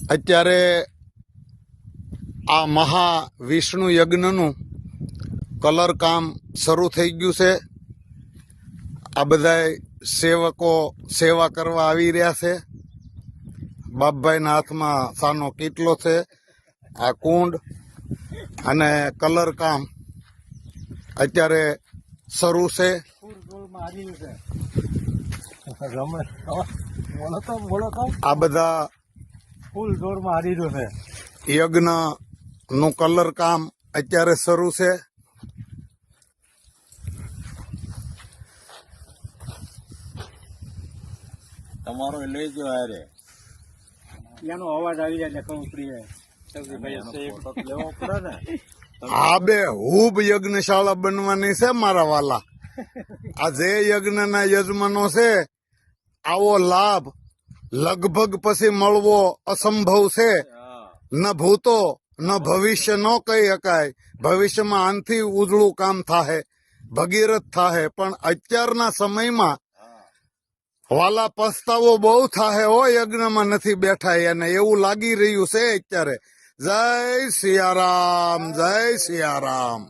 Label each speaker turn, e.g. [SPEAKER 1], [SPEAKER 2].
[SPEAKER 1] અત્યારે આ મહાવિષ્ણુ યજ્ઞનું કલર કામ શરૂ થઈ ગયું છે. આ બધા સેવકો સેવા કરવા આવી રહ્યા છે. બાપભાઈના હાથમાં સાનો કીટલો છે, આ કુંડ અને કલર કામ અત્યારે શરૂ છે. આ બધા
[SPEAKER 2] ફૂલ જોરમાં હારી રહ્યો છે.
[SPEAKER 1] યજ્ઞ નું કલર કામ અત્યારે શરૂ છે.
[SPEAKER 3] તમારો લઈ જો હારે
[SPEAKER 2] એનો અવાજ આવી જાય એટલે ઉતરી જાય.
[SPEAKER 3] લેવો પડે ને.
[SPEAKER 1] હા, બે હુબ યજ્ઞશાળા બનવાની છે મારા વાલા. આ જે યજ્ઞના યજમાનો છે, આવો લાભ લગભગ પછી મળવો અસંભવ છે. ન ભૂતો ન ભવિષ્ય ન કહી શકાય. ભવિષ્યમાં આનથી ઉજળું કામ થાહે, ભગીરથ થાહે, પણ અત્યારના સમયમાં વાલા પસ્તાવો બહુ થાહે. હો યજ્ઞમાં નથી બેઠા એને એવું લાગી રહ્યું છે અત્યારે. જય સિયારામ, જય સિયારામ.